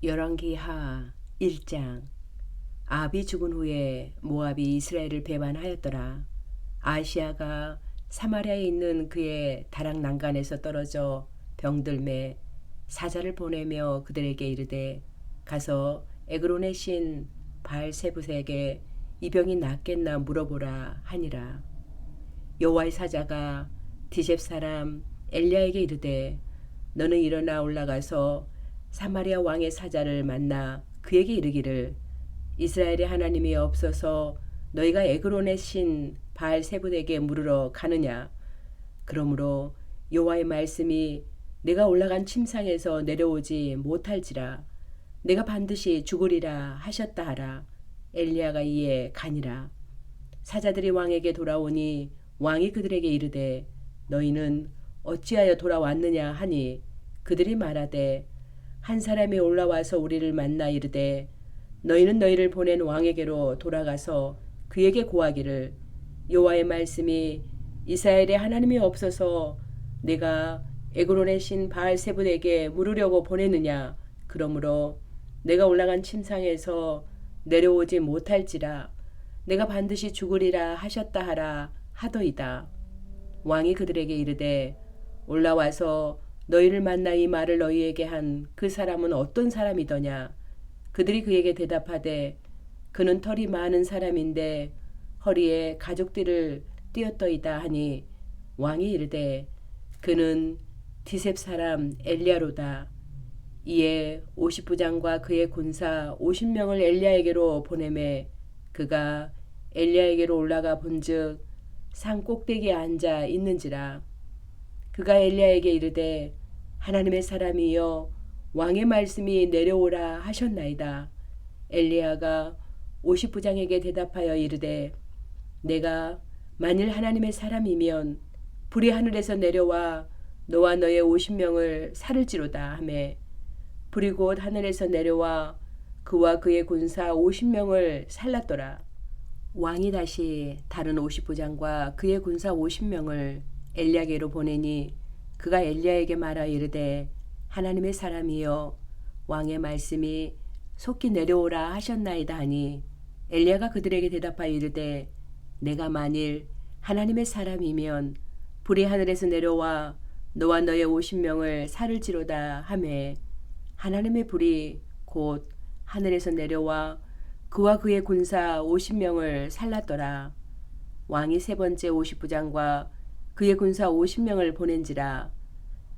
열왕기하 1장. 아합이 죽은 후에 모압이 이스라엘을 배반하였더라. 아시아가 사마리아에 있는 그의 다락 난간에서 떨어져 병들매 사자를 보내며 그들에게 이르되 가서 에그론의 신 바알세붓에게 이 병이 낫겠나 물어보라 하니라. 여호와의 사자가 디셉 사람 엘리야에게 이르되 너는 일어나 올라가서 사마리아 왕의 사자를 만나 그에게 이르기를 이스라엘의 하나님이 없어서 너희가 에그론의 신 바알세붓에게 물으러 가느냐. 그러므로 여호와의 말씀이 내가 올라간 침상에서 내려오지 못할지라 내가 반드시 죽으리라 하셨다 하라. 엘리야가 이에 가니라. 사자들이 왕에게 돌아오니 왕이 그들에게 이르되 너희는 어찌하여 돌아왔느냐 하니 그들이 말하되 한 사람이 올라와서 우리를 만나 이르되 너희는 너희를 보낸 왕에게로 돌아가서 그에게 고하기를 여호와의 말씀이 이스라엘의 하나님이 없어서 내가 에그론의 신 바알세붓에게 물으려고 보내느냐. 그러므로 내가 올라간 침상에서 내려오지 못할지라 내가 반드시 죽으리라 하셨다 하라 하더이다. 왕이 그들에게 이르되 올라와서 너희를 만나 이 말을 너희에게 한 그 사람은 어떤 사람이더냐. 그들이 그에게 대답하되 그는 털이 많은 사람인데 허리에 가죽띠를 띄었더이다 하니 왕이 이르되 그는 디셉 사람 엘리야로다. 이에 50부장과 그의 군사 50명을 엘리야에게로 보내매 그가 엘리야에게로 올라가 본즉 산 꼭대기에 앉아 있는지라. 그가 엘리야에게 이르되 하나님의 사람이여 왕의 말씀이 내려오라 하셨나이다. 엘리야가 50부장에게 대답하여 이르되 내가 만일 하나님의 사람이면 불이 하늘에서 내려와 너와 너의 50명을 살을지로다 하매 불이 곧 하늘에서 내려와 그와 그의 군사 50명을 살랐더라. 왕이 다시 다른 50부장과 그의 군사 50명을 엘리야에게로 보내니 그가 엘리야에게 말하여 이르되 하나님의 사람이여 왕의 말씀이 속히 내려오라 하셨나이다 하니 엘리야가 그들에게 대답하여 이르되 내가 만일 하나님의 사람이면 불이 하늘에서 내려와 너와 너의 50명을 살을지로다 하매 하나님의 불이 곧 하늘에서 내려와 그와 그의 군사 50명을 살랐더라. 왕이 세 번째 50부장과 그의 군사 50명을 보낸지라.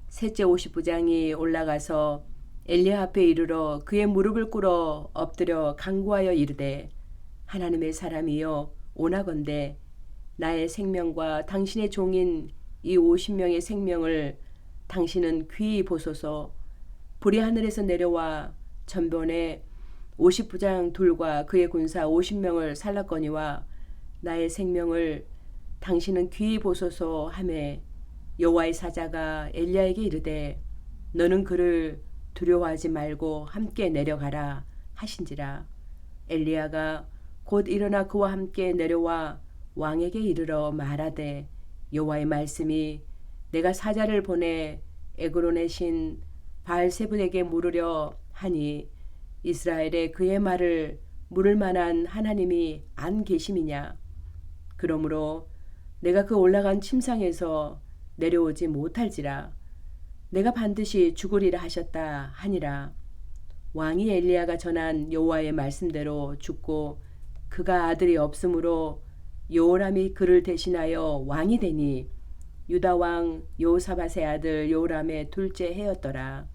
셋째 50부장이 올라가서 엘리야 앞에 이르러 그의 무릎을 꿇어 엎드려 간구하여 이르되 하나님의 사람이여 오나건대 나의 생명과 당신의 종인 이 50명의 생명을 당신은 귀히 보소서. 불이 하늘에서 내려와 전번에 50부장 둘과 그의 군사 50명을 살랐거니와 나의 생명을 당신은 귀히 보소서 하매 여호와의 사자가 엘리야에게 이르되 너는 그를 두려워하지 말고 함께 내려가라 하신지라. 엘리야가 곧 일어나 그와 함께 내려와 왕에게 이르러 말하되 여호와의 말씀이 내가 사자를 보내 에그론의 신 바알세붓에게 물으려 하니 이스라엘에 그의 말을 물을 만한 하나님이 안 계심이냐. 그러므로 내가 그 올라간 침상에서 내려오지 못할지라 내가 반드시 죽으리라 하셨다 하니라. 왕이 엘리야가 전한 여호와의 말씀대로 죽고 그가 아들이 없으므로 여호람이 그를 대신하여 왕이 되니 유다 왕 여호사밧의 아들 여호람의 둘째 해였더라.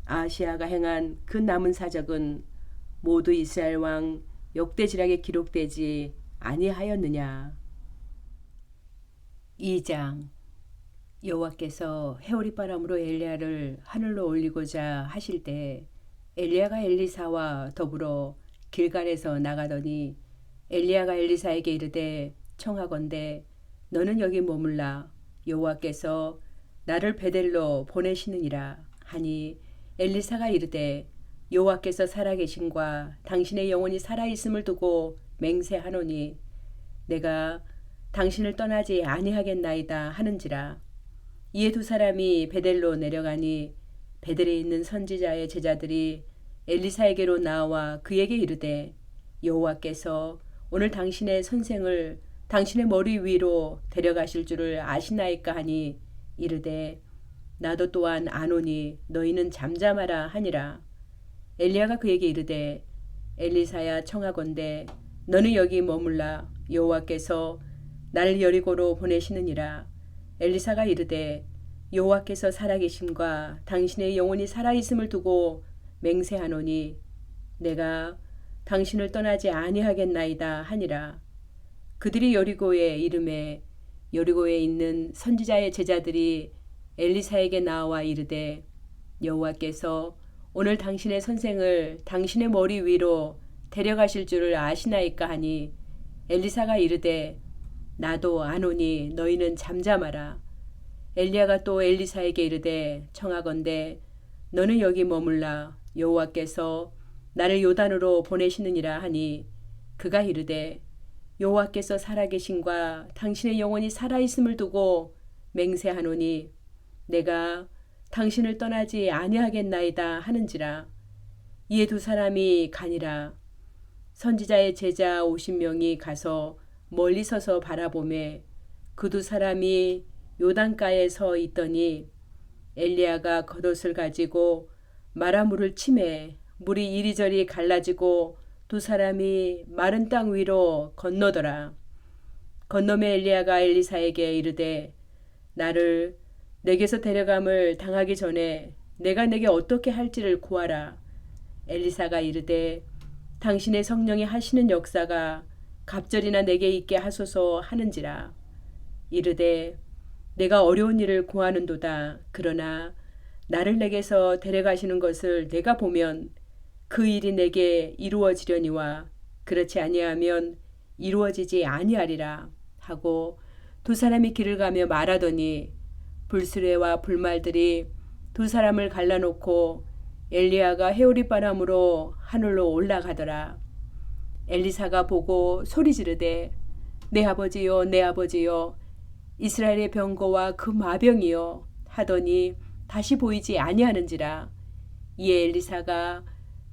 아시아가 행한 그 남은 사적은 모두 이스라엘 왕 역대지락에 기록되지 아니하였느냐. 2장. 여호와께서 해오리바람으로 엘리야를 하늘로 올리고자 하실 때 엘리야가 엘리사와 더불어 길갈에서 나가더니 엘리야가 엘리사에게 이르되 청하건대 너는 여기 머물라. 여호와께서 나를 베델로 보내시느니라 하니 엘리사가 이르되 여호와께서 살아계신과 당신의 영혼이 살아있음을 두고 맹세하노니 내가 당신을 떠나지 아니하겠나이다 하는지라. 이에 두 사람이 베델로 내려가니 베델에 있는 선지자의 제자들이 엘리사에게로 나와 그에게 이르되 여호와께서 오늘 당신의 선생을 당신의 머리 위로 데려가실 줄을 아시나이까 하니 이르되 나도 또한 아노니 너희는 잠잠하라 하니라. 엘리야가 그에게 이르되 엘리사야 청하건대 너는 여기 머물라 여호와께서 나를 여리고로 보내시느니라. 엘리사가 이르되 여호와께서 살아계심과 당신의 영혼이 살아있음을 두고 맹세하노니 내가 당신을 떠나지 아니하겠나이다 하니라. 그들이 여리고에 이름에 여리고에 있는 선지자의 제자들이 엘리사에게 나와 이르되 여호와께서 오늘 당신의 선생을 당신의 머리 위로 데려가실 줄을 아시나이까 하니 엘리사가 이르되 나도 아노니 너희는 잠잠하라. 엘리야가 또 엘리사에게 이르되 청하건대 너는 여기 머물라 여호와께서 나를 요단으로 보내시느니라 하니 그가 이르되 여호와께서 살아계신과 당신의 영혼이 살아있음을 두고 맹세하노니 내가 당신을 떠나지 아니하겠나이다 하는지라. 이에 두 사람이 가니라. 선지자의 제자 50명이 가서 멀리 서서 바라보매 그 두 사람이 요단가에 서 있더니 엘리야가 겉옷을 가지고 마라물을 치매 물이 이리저리 갈라지고 두 사람이 마른 땅 위로 건너더라. 건너매 엘리야가 엘리사에게 이르되 나를 내게서 데려감을 당하기 전에 내가 내게 어떻게 할지를 구하라. 엘리사가 이르되 당신의 성령이 하시는 역사가 갑절이나 내게 있게 하소서 하는지라. 이르되 내가 어려운 일을 구하는도다. 그러나 나를 내게서 데려가시는 것을 내가 보면 그 일이 내게 이루어지려니와 그렇지 아니하면 이루어지지 아니하리라 하고 두 사람이 길을 가며 말하더니 불수레와 불말들이 두 사람을 갈라놓고 엘리야가 해오리 바람으로 하늘로 올라가더라. 엘리사가 보고 소리 지르되 내 아버지여 내 아버지여 이스라엘의 병거와 그 마병이여 하더니 다시 보이지 아니하는지라. 이에 엘리사가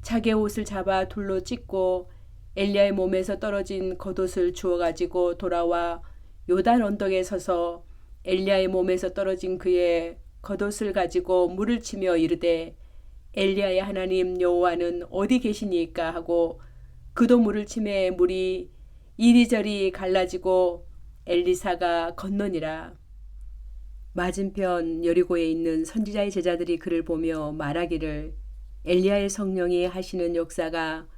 자기의 옷을 잡아 둘로 찢고 엘리야의 몸에서 떨어진 겉옷을 주워 가지고 돌아와 요단 언덕에 서서 엘리야의 몸에서 떨어진 그의 겉옷을 가지고 물을 치며 이르되 엘리야의 하나님 여호와는 어디 계시니까 하고 그도 물을 치매 물이 이리저리 갈라지고 엘리사가 건너니라. 맞은편 여리고에 있는 선지자의 제자들이 그를 보며 말하기를 엘리야의 성령이 하시는 역사가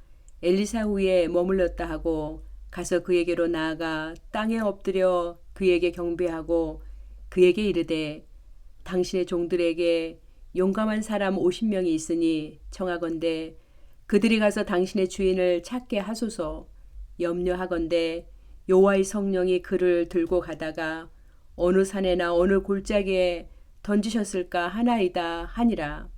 엘리사 후에 머물렀다 하고 가서 그에게로 나아가 땅에 엎드려 그에게 경배하고 그에게 이르되 당신의 종들에게 용감한 사람 50명이 있으니 청하건대 그들이 가서 당신의 주인을 찾게 하소서. 염려하건대 여호와의 성령이 그를 들고 가다가 어느 산에나 어느 골짜기에 던지셨을까 하나이다 하니라.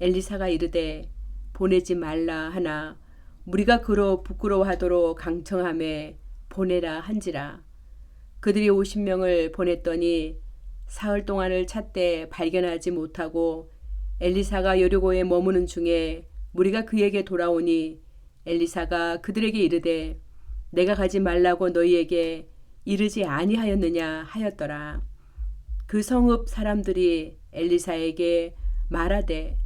엘리사가 이르되 보내지 말라 하나 무리가 그로 부끄러워하도록 강청하매 보내라 한지라. 그들이 50명을 보냈더니 사흘 동안을 찾되 발견하지 못하고 엘리사가 여리고에 머무는 중에 무리가 그에게 돌아오니 엘리사가 그들에게 이르되 내가 가지 말라고 너희에게 이르지 아니하였느냐 하였더라. 그 성읍 사람들이 엘리사에게 말하되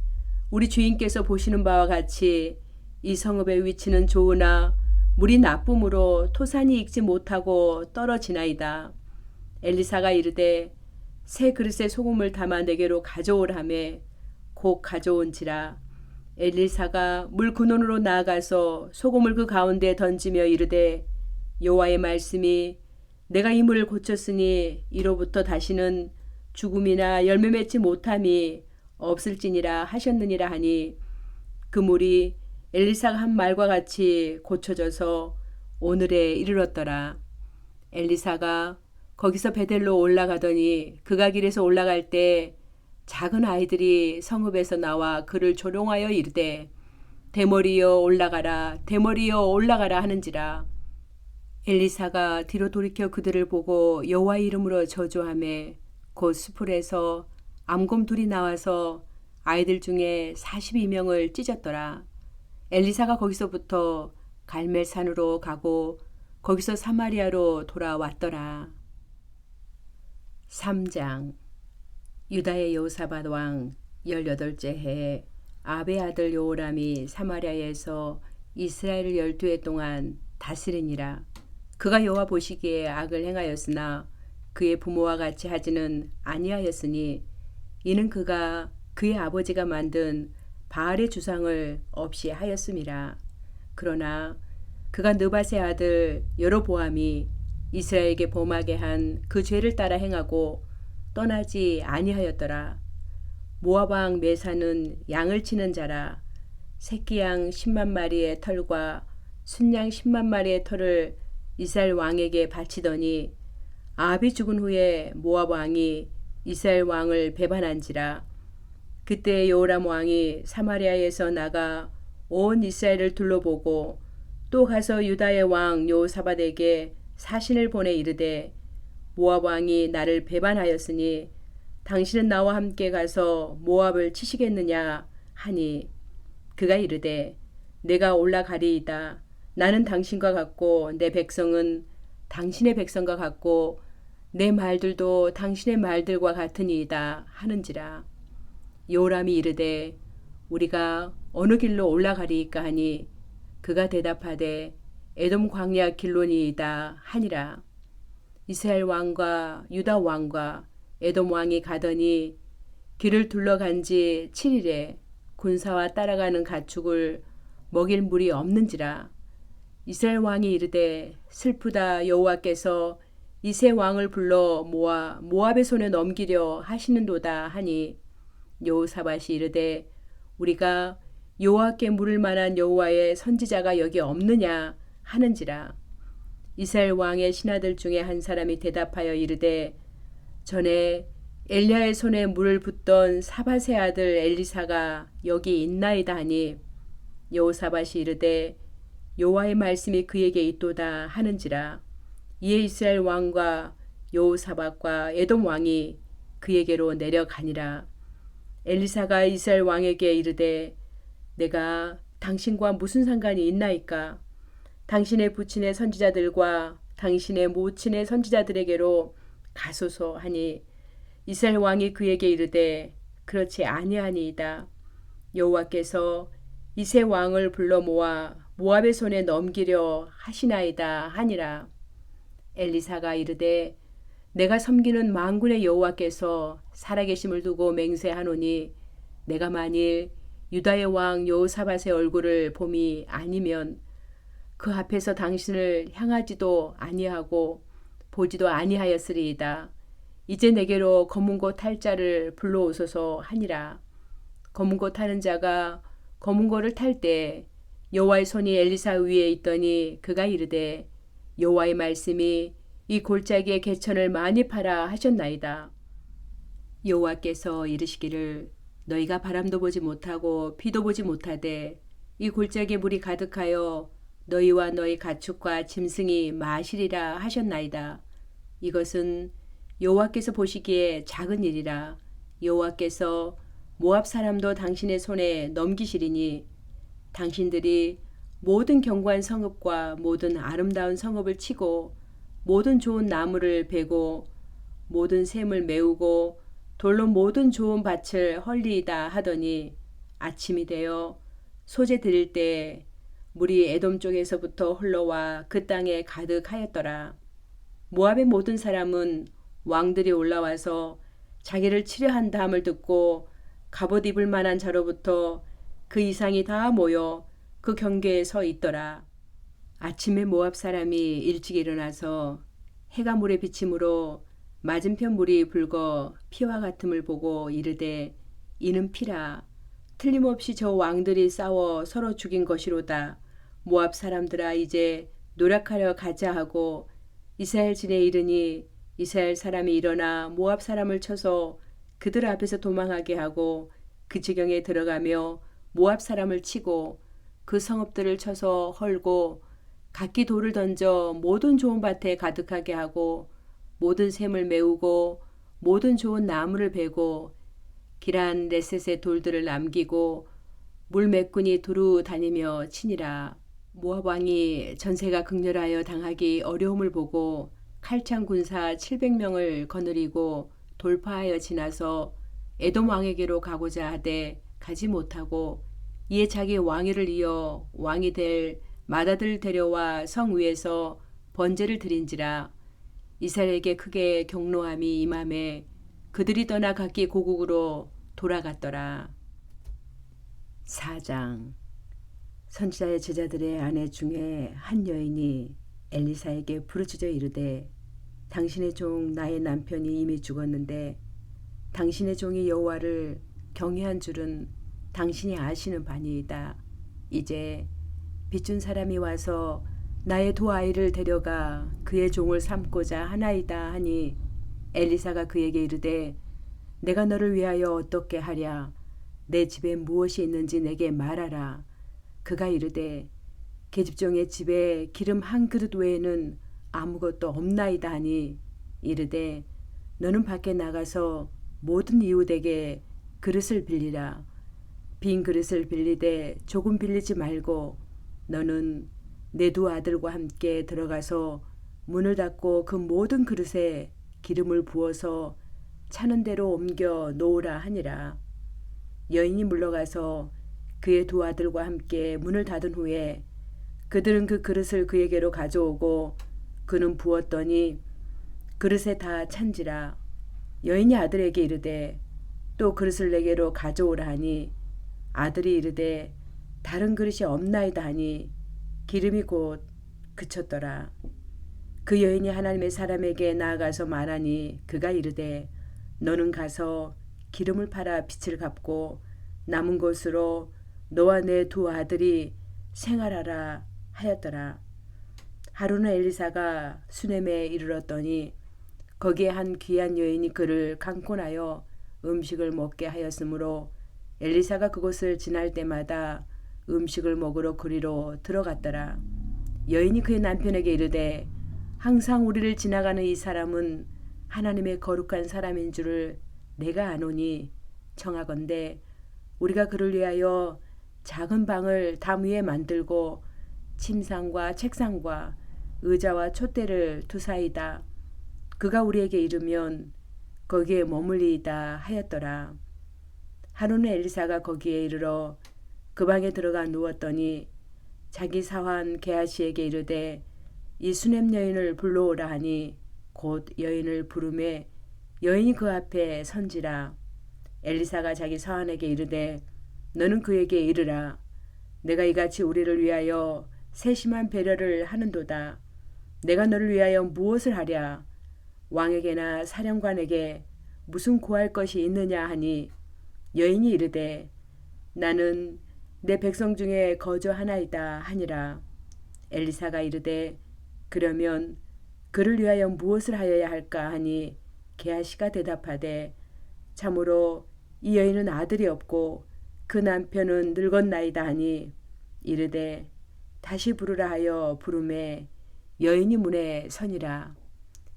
우리 주인께서 보시는 바와 같이 이 성읍의 위치는 좋으나 물이 나쁨으로 토산이 익지 못하고 떨어지나이다. 엘리사가 이르되 새 그릇에 소금을 담아 내게로 가져오라매 곧 가져온지라. 엘리사가 물 근원으로 나아가서 소금을 그 가운데 던지며 이르되 여호와의 말씀이 내가 이 물을 고쳤으니 이로부터 다시는 죽음이나 열매 맺지 못함이 없을지니라 하셨느니라 하니 그 물이 엘리사가 한 말과 같이 고쳐져서 오늘에 이르렀더라. 엘리사가 거기서 베델로 올라가더니 그가 길에서 올라갈 때 작은 아이들이 성읍에서 나와 그를 조롱하여 이르되 대머리여 올라가라 대머리여 올라가라 하는지라. 엘리사가 뒤로 돌이켜 그들을 보고 여호와의 이름으로 저주하매 곧 수풀에서 암곰 둘이 나와서 아이들 중에 42명을 찢었더라. 엘리사가 거기서부터 갈멜산으로 가고 거기서 사마리아로 돌아왔더라. 3장. 유다의 여호사밧 왕 18째 해에 아베 아들 여호람이 사마리아에서 이스라엘을 12해 동안 다스리니라. 그가 여호와 보시기에 악을 행하였으나 그의 부모와 같이 하지는 아니하였으니 이는 그가 그의 아버지가 만든 바알의 주상을 없이 하였음이라. 그러나 그가 느밧의 아들 여로보암이 이스라엘에게 범하게 한 그 죄를 따라 행하고 떠나지 아니하였더라. 모압 왕 메사는 양을 치는 자라. 새끼 양 10만 마리의 털과 순양 10만 마리의 털을 이스라엘 왕에게 바치더니 아합이 죽은 후에 모압 왕이 이스라엘 왕을 배반한지라. 그때 여호람 왕이 사마리아에서 나가 온 이스라엘을 둘러보고 또 가서 유다의 왕 여호사밧에게 사신을 보내 이르되 모압 왕이 나를 배반하였으니 당신은 나와 함께 가서 모압을 치시겠느냐 하니 그가 이르되 내가 올라가리이다. 나는 당신과 같고 내 백성은 당신의 백성과 같고 내 말들도 당신의 말들과 같으니이다 하는지라. 여호람이 이르되 우리가 어느 길로 올라가리이까 하니 그가 대답하되 에돔 광야 길로니이다 하니라. 이스라엘 왕과 유다 왕과 에돔 왕이 가더니 길을 둘러간 지 7일에 군사와 따라가는 가축을 먹일 물이 없는지라. 이스라엘 왕이 이르되 슬프다. 여호와께서 이 세 왕을 불러 모아 모압의 손에 넘기려 하시는도다 하니 여호사밧이 이르되 우리가 여호와께 물을 만한 여호와의 선지자가 여기 없느냐 하는지라. 이스라엘 왕의 신하들 중에 한 사람이 대답하여 이르되 전에 엘리야의 손에 물을 붓던 사밧의 아들 엘리사가 여기 있나이다 하니 여호사밧이 이르되 여호와의 말씀이 그에게 있도다 하는지라. 이에 이스라엘 왕과 여호사밧과 에돔 왕이 그에게로 내려가니라. 엘리사가 이스라엘 왕에게 이르되 내가 당신과 무슨 상관이 있나이까? 당신의 부친의 선지자들과 당신의 모친의 선지자들에게로 가소서 하니 이스라엘 왕이 그에게 이르되 그렇지 아니하니이다. 여호와께서 이 세 왕을 불러 모아 모압의 손에 넘기려 하시나이다 하니라. 엘리사가 이르되 내가 섬기는 만군의 여호와께서 살아계심을 두고 맹세하노니 내가 만일 유다의 왕 여호사밧의 얼굴을 봄이 아니면 그 앞에서 당신을 향하지도 아니하고 보지도 아니하였으리이다. 이제 내게로 검은고 탈 자를 불러오소서 하니라. 검은고 타는 자가 검은고를 탈 때 여호와의 손이 엘리사 위에 있더니 그가 이르되 여호와의 말씀이 이 골짜기의 개천을 많이 파라 하셨나이다. 여호와께서 이르시기를 너희가 바람도 보지 못하고 비도 보지 못하되 이 골짜기에 물이 가득하여 너희와 너희 가축과 짐승이 마시리라 하셨나이다. 이것은 여호와께서 보시기에 작은 일이라. 여호와께서 모압 사람도 당신의 손에 넘기시리니 당신들이 모든 견고한 성읍과 모든 아름다운 성읍을 치고 모든 좋은 나무를 베고 모든 샘을 메우고 돌로 모든 좋은 밭을 헐리이다 하더니 아침이 되어 소재 드릴 때 물이 에돔 쪽에서부터 흘러와 그 땅에 가득하였더라. 모압의 모든 사람은 왕들이 올라와서 자기를 치려 한다함을 듣고 갑옷 입을 만한 자로부터 그 이상이 다 모여 그 경계에 서 있더라. 아침에 모압 사람이 일찍 일어나서 해가 물에 비침으로 맞은편 물이 붉어 피와 같음을 보고 이르되 이는 피라. 틀림없이 저 왕들이 싸워 서로 죽인 것이로다. 모압 사람들아 이제 노력하려 가자 하고 이스라엘 진에 이르니 이스라엘 사람이 일어나 모압 사람을 쳐서 그들 앞에서 도망하게 하고 그 지경에 들어가며 모압 사람을 치고 그 성읍들을 쳐서 헐고 각기 돌을 던져 모든 좋은 밭에 가득하게 하고 모든 샘을 메우고 모든 좋은 나무를 베고 기란 레셋의 돌들을 남기고 물매꾼이 두루 다니며 치니라. 모압 왕이 전세가 극렬하여 당하기 어려움을 보고 칼창 군사 700명을 거느리고 돌파하여 지나서 에돔 왕에게로 가고자 하되 가지 못하고 이에 자기 왕위를 이어 왕이 될 맏아들 데려와 성 위에서 번제를 드린지라. 이스라엘에게 크게 경노함이 임함에 그들이 떠나 각기 고국으로 돌아갔더라. 4장. 선지자의 제자들의 아내 중에 한 여인이 엘리사에게 부르짖어 이르되 당신의 종 나의 남편이 이미 죽었는데 당신의 종이 여호와를 경외한 줄은 당신이 아시는 바니이다. 이제 빚준 사람이 와서 나의 두 아이를 데려가 그의 종을 삼고자 하나이다 하니 엘리사가 그에게 이르되 내가 너를 위하여 어떻게 하랴. 내 집에 무엇이 있는지 내게 말하라. 그가 이르되 계집종의 집에 기름 한 그릇 외에는 아무것도 없나이다 하니 이르되 너는 밖에 나가서 모든 이웃에게 그릇을 빌리라. 빈 그릇을 빌리되 조금 빌리지 말고 너는 내 두 아들과 함께 들어가서 문을 닫고 그 모든 그릇에 기름을 부어서 차는 대로 옮겨 놓으라 하니라. 여인이 물러가서 그의 두 아들과 함께 문을 닫은 후에 그들은 그 그릇을 그에게로 가져오고 그는 부었더니 그릇에 다 찬지라. 여인이 아들에게 이르되 또 그릇을 내게로 가져오라 하니 아들이 이르되 다른 그릇이 없나이다 하니 기름이 곧 그쳤더라. 그 여인이 하나님의 사람에게 나아가서 말하니 그가 이르되 너는 가서 기름을 팔아 빚을 갚고 남은 것으로 너와 내 두 아들이 생활하라 하였더라. 하루는 엘리사가 수넴에 이르렀더니 거기에 한 귀한 여인이 그를 강권하여 음식을 먹게 하였으므로 엘리사가 그곳을 지날 때마다 음식을 먹으러 그리로 들어갔더라. 여인이 그의 남편에게 이르되 항상 우리를 지나가는 이 사람은 하나님의 거룩한 사람인 줄을 내가 아노니 청하건대 우리가 그를 위하여 작은 방을 담 위에 만들고 침상과 책상과 의자와 촛대를 두사이다. 그가 우리에게 이르면 거기에 머물리이다 하였더라. 하루는 엘리사가 거기에 이르러 그 방에 들어가 누웠더니 자기 사환 게하시에게 이르되 이 수넴 여인을 불러오라 하니 곧 여인을 부르매 여인이 그 앞에 선지라. 엘리사가 자기 사환에게 이르되 너는 그에게 이르라. 내가 이같이 우리를 위하여 세심한 배려를 하는도다. 내가 너를 위하여 무엇을 하랴. 왕에게나 사령관에게 무슨 고할 것이 있느냐 하니 여인이 이르되 나는 내 백성 중에 거저 하나이다 하니라. 엘리사가 이르되 그러면 그를 위하여 무엇을 하여야 할까 하니 게하시가 대답하되 참으로 이 여인은 아들이 없고 그 남편은 늙었나이다 하니 이르되 다시 부르라 하여 부르매 여인이 문에 서니라.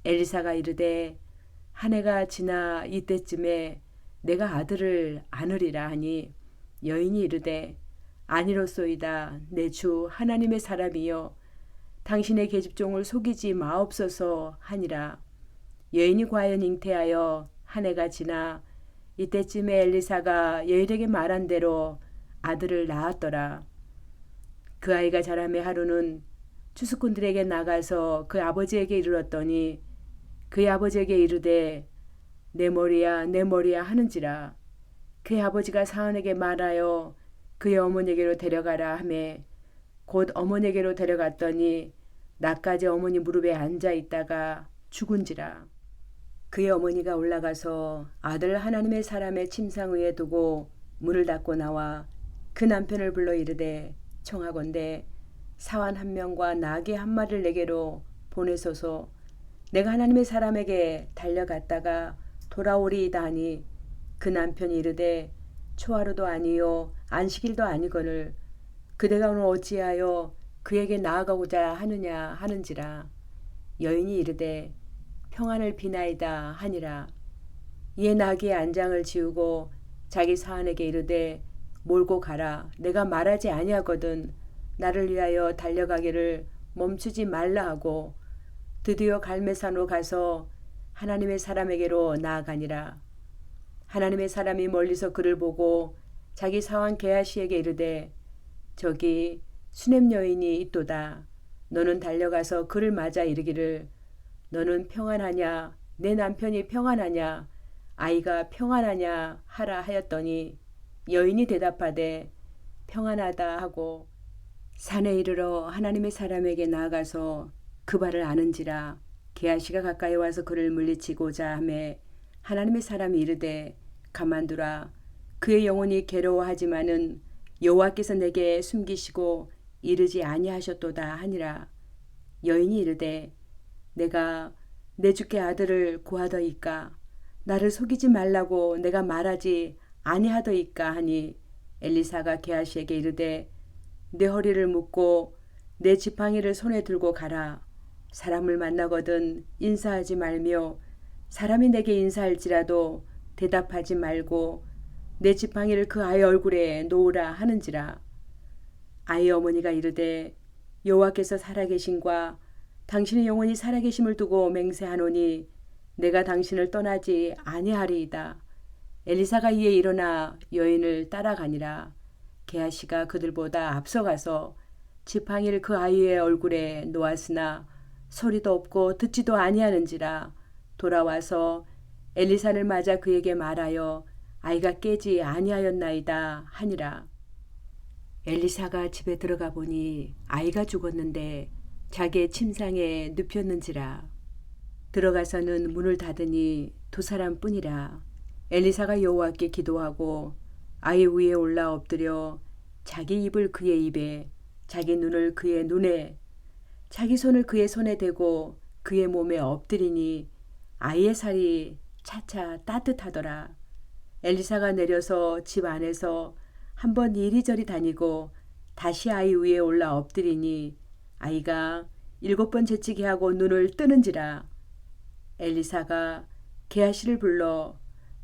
엘리사가 이르되 한 해가 지나 이때쯤에 내가 아들을 안으리라 하니 여인이 이르되 아니로소이다. 내 주 하나님의 사람이여 당신의 계집종을 속이지 마옵소서 하니라. 여인이 과연 잉태하여 한 해가 지나 이때쯤에 엘리사가 여인에게 말한 대로 아들을 낳았더라. 그 아이가 자라매 하루는 추수꾼들에게 나가서 그 아버지에게 이르렀더니 그의 아버지에게 이르되 내 머리야 내 머리야 하는지라. 그의 아버지가 사환에게 말하여 그의 어머니에게로 데려가라 하매 곧 어머니에게로 데려갔더니 낮까지 어머니 무릎에 앉아 있다가 죽은지라. 그의 어머니가 올라가서 아들을 하나님의 사람의 침상 위에 두고 문을 닫고 나와 그 남편을 불러 이르되 청하건대 사환 한 명과 나귀 한 마리를 내게로 보내소서. 내가 하나님의 사람에게 달려갔다가 돌아오리이다 하니 그 남편이 이르되 초하루도 아니요 안식일도 아니거늘 그대가 오늘 어찌하여 그에게 나아가고자 하느냐 하는지라. 여인이 이르되 평안을 비나이다 하니라. 이에 나귀의 안장을 지우고 자기 사환에게 이르되 몰고 가라. 내가 말하지 아니하거든 나를 위하여 달려가기를 멈추지 말라 하고 드디어 갈매산으로 가서 하나님의 사람에게로 나아가니라. 하나님의 사람이 멀리서 그를 보고 자기 사환 게하시에게 이르되 저기 수냄 여인이 있도다. 너는 달려가서 그를 맞아 이르기를 너는 평안하냐 내 남편이 평안하냐 아이가 평안하냐 하라 하였더니 여인이 대답하되 평안하다 하고 산에 이르러 하나님의 사람에게 나아가서 그 발을 아는지라. 게하시가 가까이 와서 그를 물리치고자 하매 하나님의 사람이 이르되 가만두라. 그의 영혼이 괴로워하지만은 여호와께서 내게 숨기시고 이르지 아니하셨도다 하니라. 여인이 이르되 내가 내 주께 아들을 구하더이까 나를 속이지 말라고 내가 말하지 아니하더이까 하니 엘리사가 게하시에게 이르되 내 허리를 묶고 내 지팡이를 손에 들고 가라. 사람을 만나거든 인사하지 말며 사람이 내게 인사할지라도 대답하지 말고 내 지팡이를 그 아이 얼굴에 놓으라 하는지라. 아이 어머니가 이르되 여호와께서 살아계심과 당신의 영혼이 살아계심을 두고 맹세하노니 내가 당신을 떠나지 아니하리이다. 엘리사가 이에 일어나 여인을 따라가니라. 게하시가 그들보다 앞서가서 지팡이를 그 아이의 얼굴에 놓았으나 소리도 없고 듣지도 아니하는지라. 돌아와서 엘리사를 맞아 그에게 말하여 아이가 깨지 아니하였나이다 하니라. 엘리사가 집에 들어가 보니 아이가 죽었는데 자기의 침상에 눕혔는지라. 들어가서는 문을 닫으니 두 사람뿐이라. 엘리사가 여호와께 기도하고 아이 위에 올라 엎드려 자기 입을 그의 입에 자기 눈을 그의 눈에 자기 손을 그의 손에 대고 그의 몸에 엎드리니 아이의 살이 차차 따뜻하더라. 엘리사가 내려서 집 안에서 한번 이리저리 다니고 다시 아이 위에 올라 엎드리니 아이가 7번 재치기 하고 눈을 뜨는지라. 엘리사가 게하시를 불러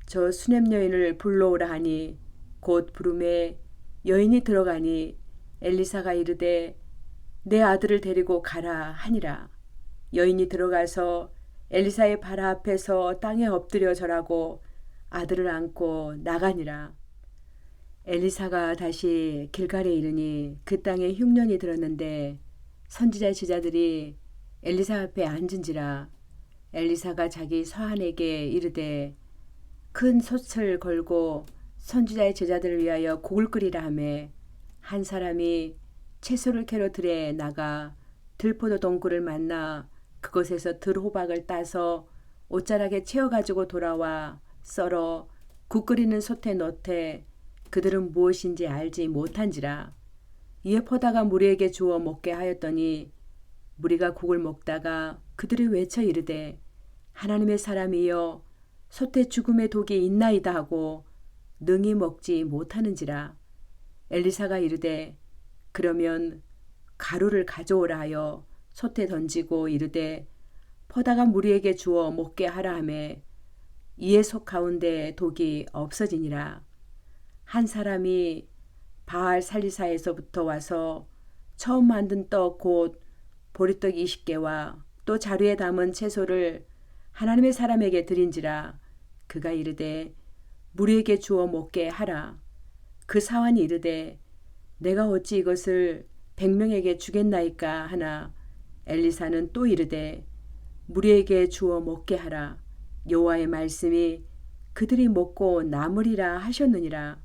저 수냄 여인을 불러오라 하니 곧 부름에 여인이 들어가니 엘리사가 이르되 내 아들을 데리고 가라 하니라. 여인이 들어가서 엘리사의 발 앞에서 땅에 엎드려 절하고 아들을 안고 나가니라. 엘리사가 다시 길갈에 이르니 그 땅에 흉년이 들었는데 선지자의 제자들이 엘리사 앞에 앉은지라. 엘리사가 자기 서한에게 이르되 큰 솥을 걸고 선지자의 제자들을 위하여 국을 끓이라 하매 한 사람이 채소를 캐러 들에 나가 들포도 동굴을 만나 그곳에서 들호박을 따서 옷자락에 채워가지고 돌아와 썰어 국 끓이는 솥에 넣되 그들은 무엇인지 알지 못한지라. 이에 퍼다가 무리에게 주어 먹게 하였더니 무리가 국을 먹다가 그들이 외쳐 이르되 하나님의 사람이여 솥에 죽음의 독이 있나이다 하고 능히 먹지 못하는지라. 엘리사가 이르되 그러면 가루를 가져오라 하여 솥에 던지고 이르되 퍼다가 무리에게 주어 먹게 하라 하매 이에 솥 가운데 독이 없어지니라. 한 사람이 바알 살리사에서부터 와서 처음 만든 떡 곧 보리떡 20개와 또 자루에 담은 채소를 하나님의 사람에게 드린지라. 그가 이르되 무리에게 주어 먹게 하라. 그 사환이 이르되 내가 어찌 이것을 100명에게 주겠나이까 하나 엘리사는 또 이르되 무리에게 주어 먹게 하라. 여호와의 말씀이 그들이 먹고 남으리라 하셨느니라.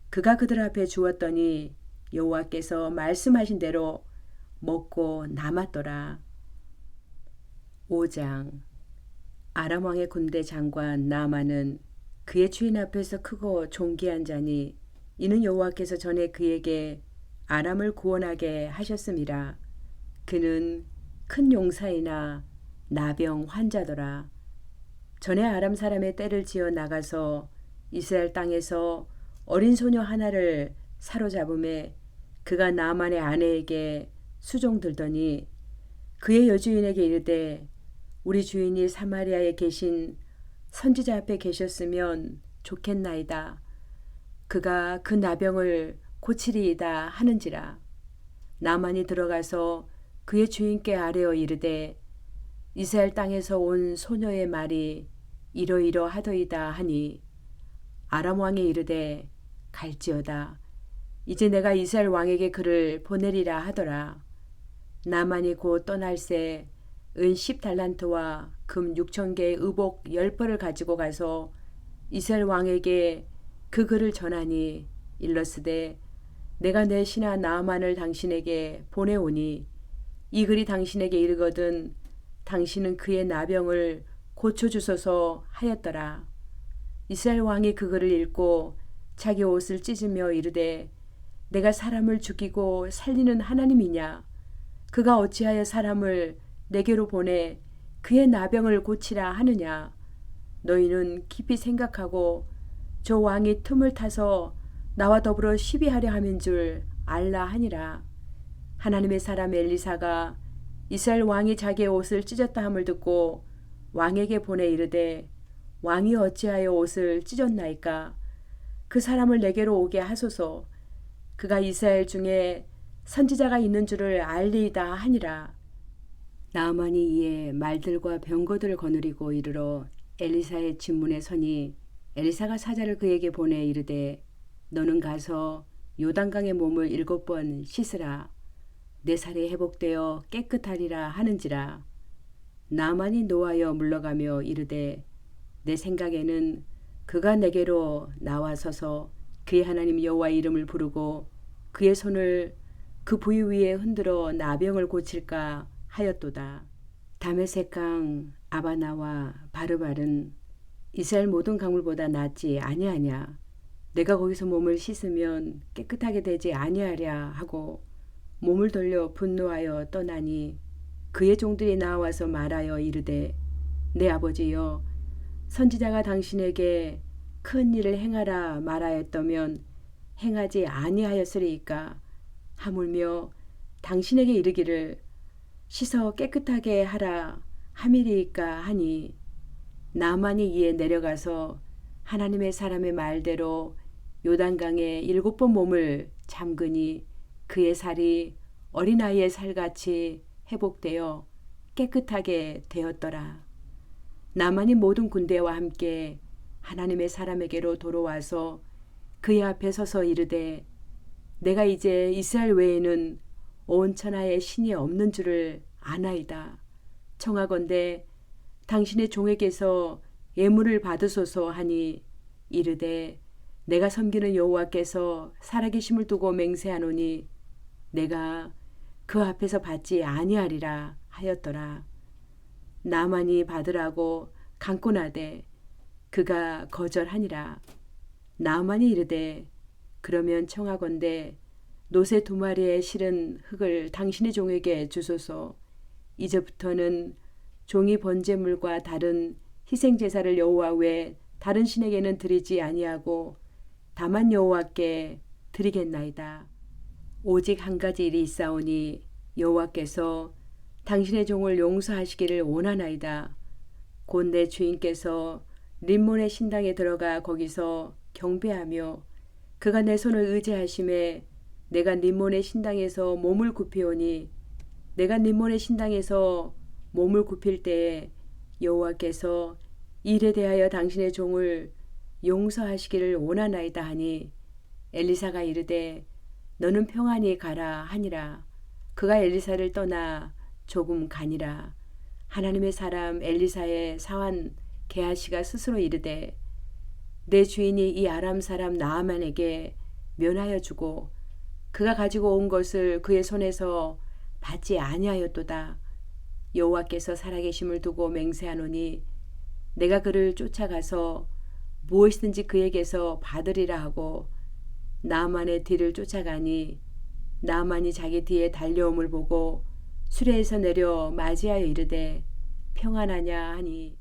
그가 그들 앞에 주었더니 여호와께서 말씀하신 대로 먹고 남았더라. 5장. 아람 왕의 군대 장관 나아만은 그의 주인 앞에서 크고 존귀한 자니 이는 여호와께서 전에 그에게 아람을 구원하게 하셨음이라. 그는 큰 용사이나 나병 환자더라. 전에 아람 사람의 떼를 지어 나가서 이스라엘 땅에서 어린 소녀 하나를 사로잡음에 그가 나아만의 아내에게 수종들더니 그의 여주인에게 이르되 우리 주인이 사마리아에 계신 선지자 앞에 계셨으면 좋겠나이다. 그가 그 나병을 고치리이다 하는지라. 나만이 들어가서 그의 주인께 아뢰어 이르되 이스라엘 땅에서 온 소녀의 말이 이러이러하더이다 하니 아람 왕이 이르되 갈지어다. 이제 내가 이스라엘 왕에게 그를 보내리라 하더라. 나만이 곧 떠날새 은 10달란트와 금 6,000개의 의복 10벌을 가지고 가서 이스라엘 왕에게 그 글을 전하니 일러스되 내가 내 신하 나아만을 당신에게 보내오니 이 글이 당신에게 이르거든 당신은 그의 나병을 고쳐주소서 하였더라. 이스라엘 왕이 그 글을 읽고 자기 옷을 찢으며 이르되 내가 사람을 죽이고 살리는 하나님이냐? 그가 어찌하여 사람을 내게로 보내 그의 나병을 고치라 하느냐? 너희는 깊이 생각하고 저 왕이 틈을 타서 나와 더불어 시비하려 함인 줄 알라 하니라. 하나님의 사람 엘리사가 이스라엘 왕이 자기의 옷을 찢었다 함을 듣고 왕에게 보내 이르되 왕이 어찌하여 옷을 찢었나이까? 그 사람을 내게로 오게 하소서. 그가 이스라엘 중에 선지자가 있는 줄을 알리이다 하니라. 나아만이 이에 말들과 병거들을 거느리고 이르러 엘리사의 진문에 서니 엘리사가 사자를 그에게 보내 이르되 너는 가서 요단강의 몸을 7번 씻으라. 내 살이 회복되어 깨끗하리라 하는지라. 나아만이 노하여 물러가며 이르되 내 생각에는 그가 내게로 나와서서 그의 하나님 여호와의 이름을 부르고 그의 손을 그 부위 위에 흔들어 나병을 고칠까 하였도다. 다메섹강 아바나와 바르발은 이스라엘 모든 강물보다 낫지 아니하냐? 내가 거기서 몸을 씻으면 깨끗하게 되지 아니하랴 하고 몸을 돌려 분노하여 떠나니 그의 종들이 나와서 말하여 이르되 내 아버지여 선지자가 당신에게 큰 일을 행하라 말하였다면 행하지 아니하였으리이까? 하물며 당신에게 이르기를 씻어 깨끗하게 하라 함이리이까 하니 나만이 이에 내려가서 하나님의 사람의 말대로 요단강에 7번 몸을 잠그니 그의 살이 어린아이의 살같이 회복되어 깨끗하게 되었더라. 나만이 모든 군대와 함께 하나님의 사람에게로 돌아와서 그의 앞에 서서 이르되 내가 이제 이스라엘 외에는 온 천하에 신이 없는 줄을 아나이다. 청하건대 당신의 종에게서 예물을 받으소서 하니 이르되 내가 섬기는 여호와께서 살아계심을 두고 맹세하노니 내가 그 앞에서 받지 아니하리라 하였더라. 나만이 받으라고 강권하되 그가 거절하니라. 나만이 이르되 그러면 청하건대 노새 2마리의 실은 흙을 당신의 종에게 주소서. 이제부터는 종이 번제물과 다른 희생제사를 여호와 외 다른 신에게는 드리지 아니하고 다만 여호와께 드리겠나이다. 오직 한 가지 일이 있사오니 여호와께서 당신의 종을 용서하시기를 원하나이다. 곧 내 주인께서 림몬의 신당에 들어가 거기서 경배하며 그가 내 손을 의지하심에 내가 림몬의 신당에서 몸을 굽히오니 내가 림몬의 신당에서 몸을 굽힐 때에 여호와께서 일에 대하여 당신의 종을 용서하시기를 원하나이다 하니 엘리사가 이르되 너는 평안히 가라 하니라. 그가 엘리사를 떠나 조금 가니라. 하나님의 사람 엘리사의 사환 게하시가 스스로 이르되 내 주인이 이 아람 사람 나아만에게 면하여 주고 그가 가지고 온 것을 그의 손에서 받지 아니하였도다. 여호와께서 살아계심을 두고 맹세하노니 내가 그를 쫓아가서 무엇이든지 그에게서 받으리라 하고 나아만의 뒤를 쫓아가니 나아만이 자기 뒤에 달려옴을 보고 수레에서 내려 맞이하여 이르되 평안하냐 하니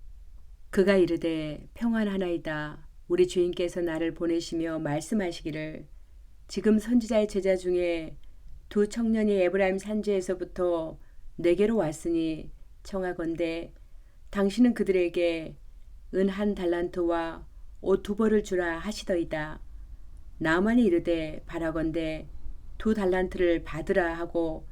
그가 이르되 평안하나이다. 우리 주인께서 나를 보내시며 말씀하시기를 지금 선지자의 제자 중에 2 청년이 에브라임 산지에서부터 내게로 왔으니 청하건대 당신은 그들에게 은 1달란트와 옷 2벌을 주라 하시더이다. 나만이 이르되 바라건대 2달란트를 받으라 하고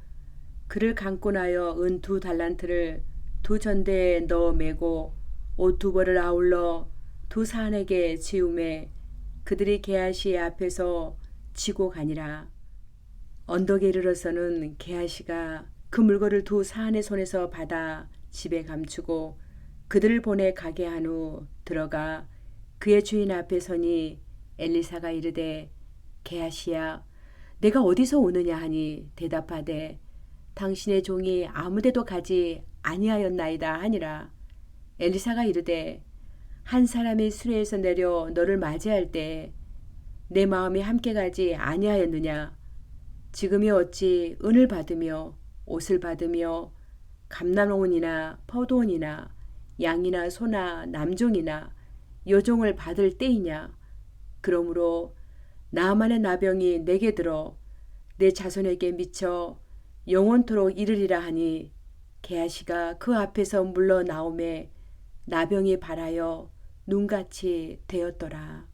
그를 감고 나여 은 2달란트를 2전대에 넣어 매고 옷 2벌을 아울러 2사람에게 지우매 그들이 게하시 앞에서 지고 가니라. 언덕에 이르러서는 게하시가 그 물건을 2사람의 손에서 받아 집에 감추고 그들을 보내 가게 한 후 들어가 그의 주인 앞에 서니 엘리사가 이르되 게하시야 내가 어디서 오느냐 하니 대답하되 당신의 종이 아무데도 가지 아니하였나이다 하니라. 엘리사가 이르되 한 사람이 수레에서 내려 너를 맞이할 때 내 마음이 함께 가지 아니하였느냐. 지금이 어찌 은을 받으며 옷을 받으며 감남원이나 포도원이나 양이나 소나 남종이나 여종을 받을 때이냐. 그러므로 나만의 나병이 내게 들어 내 자손에게 미쳐 영원토록 이르리라 하니 게하시가 그 앞에서 물러나오매 나병이 발하여 눈같이 되었더라.